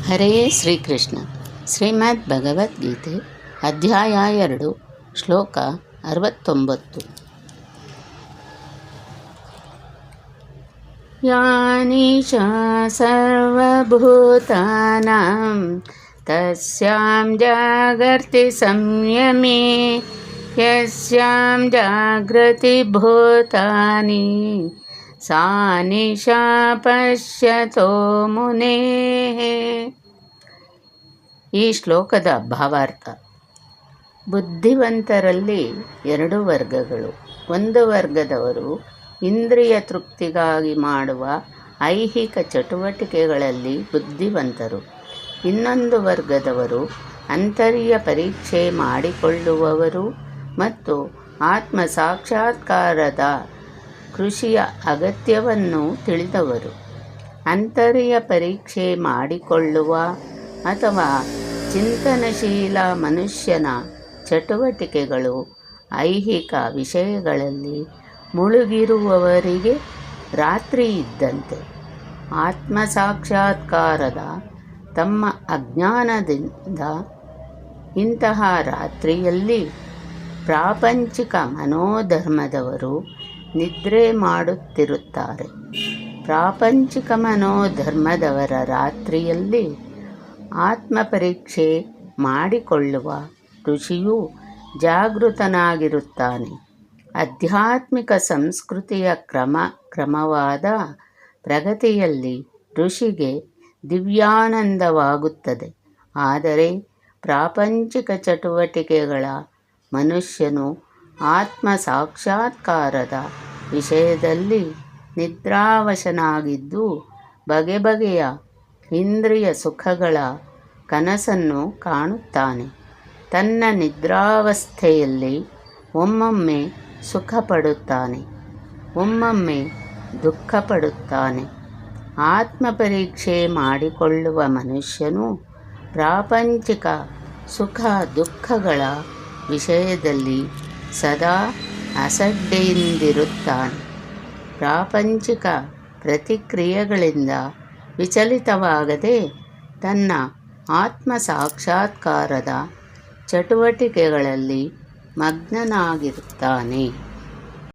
ಹರೇ ಶ್ರೀಕೃಷ್ಣ. ಶ್ರೀಮದ್ ಭಗವದ್ಗೀತೆ ಅಧ್ಯಾಯ 2 ಶ್ಲೋಕ 69. ಯಾನೀಶಾ ಸರ್ವಭೂತಾನಾಂ ತಸ್ಯಾಂ ಜಾಗರ್ತಿ ಸಂಯಮೇ ಯಸ್ಯಾಂ ಜಾಗೃತಿ ಭೂತಾನಿ ಸಾ ನಿಶಾ ಪಶ್ಯತೋ ಮುನೇಃ. ಈ ಶ್ಲೋಕದ ಭಾವಾರ್ಥ: ಬುದ್ಧಿವಂತರಲ್ಲಿ 2 ವರ್ಗಗಳು. ಒಂದು ವರ್ಗದವರು ಇಂದ್ರಿಯ ತೃಪ್ತಿಗಾಗಿ ಮಾಡುವ ಐಹಿಕ ಚಟುವಟಿಕೆಗಳಲ್ಲಿ ಬುದ್ಧಿವಂತರು. ಇನ್ನೊಂದು ವರ್ಗದವರು ಅಂತರ್ಯ ಪರೀಕ್ಷೆ ಮಾಡಿಕೊಳ್ಳುವವರು ಮತ್ತು ಆತ್ಮ ಸಾಕ್ಷಾತ್ಕಾರದ ಕೃಷಿಯ ಅಗತ್ಯವನ್ನು ತಿಳಿದವರು. ಅಂತರ್ಯ ಪರೀಕ್ಷೆ ಮಾಡಿಕೊಳ್ಳುವ ಅಥವಾ ಚಿಂತನಶೀಲ ಮನುಷ್ಯನ ಚಟುವಟಿಕೆಗಳು ಐಹಿಕ ವಿಷಯಗಳಲ್ಲಿ ಮುಳುಗಿರುವವರಿಗೆ ರಾತ್ರಿ ಇದ್ದಂತೆ. ಆತ್ಮ ಸಾಕ್ಷಾತ್ಕಾರದ ತಮ್ಮ ಅಜ್ಞಾನದಿಂದ ಇಂತಹ ರಾತ್ರಿಯಲ್ಲಿ ಪ್ರಾಪಂಚಿಕ ಮನೋಧರ್ಮದವರು ನಿದ್ರೆ ಮಾಡುತ್ತಿರುತ್ತಾರೆ. ಪ್ರಾಪಂಚಿಕ ಮನೋಧರ್ಮದವರ ರಾತ್ರಿಯಲ್ಲಿ ಆತ್ಮಪರೀಕ್ಷೆ ಮಾಡಿಕೊಳ್ಳುವ ಋಷಿಯು ಜಾಗೃತನಾಗಿರುತ್ತಾನೆ. ಆಧ್ಯಾತ್ಮಿಕ ಸಂಸ್ಕೃತಿಯ ಕ್ರಮವಾದ ಪ್ರಗತಿಯಲ್ಲಿ ಋಷಿಗೆ ದಿವ್ಯಾನಂದವಾಗುತ್ತದೆ. ಆದರೆ ಪ್ರಾಪಂಚಿಕ ಚಟುವಟಿಕೆಗಳ ಮನುಷ್ಯನು ಆತ್ಮ ಸಾಕ್ಷಾತ್ಕಾರದ ವಿಷಯದಲ್ಲಿ ನಿದ್ರಾವಶನಾಗಿದ್ದು ಬಗೆ ಬಗೆಯ ಇಂದ್ರಿಯ ಸುಖಗಳ ಕನಸನ್ನು ಕಾಣುತ್ತಾನೆ. ತನ್ನ ನಿದ್ರಾವಸ್ಥೆಯಲ್ಲಿ ಒಮ್ಮೊಮ್ಮೆ ಸುಖ ಪಡುತ್ತಾನೆ, ಒಮ್ಮೊಮ್ಮೆ ದುಃಖ ಪಡುತ್ತಾನೆ. ಆತ್ಮಪರೀಕ್ಷೆ ಮಾಡಿಕೊಳ್ಳುವ ಮನುಷ್ಯನು ಪ್ರಾಪಂಚಿಕ ಸುಖ ದುಃಖಗಳ ವಿಷಯದಲ್ಲಿ ಸದಾ ಅಸಡ್ಡೆಯಿಂದಿರುತ್ತಾನೆ. ಪ್ರಾಪಂಚಿಕ ಪ್ರತಿಕ್ರಿಯೆಗಳಿಂದ ವಿಚಲಿತವಾಗದೆ ತನ್ನ ಆತ್ಮ ಸಾಕ್ಷಾತ್ಕಾರದ ಚಟುವಟಿಕೆಗಳಲ್ಲಿ ಮಗ್ನನಾಗಿರುತ್ತಾನೆ.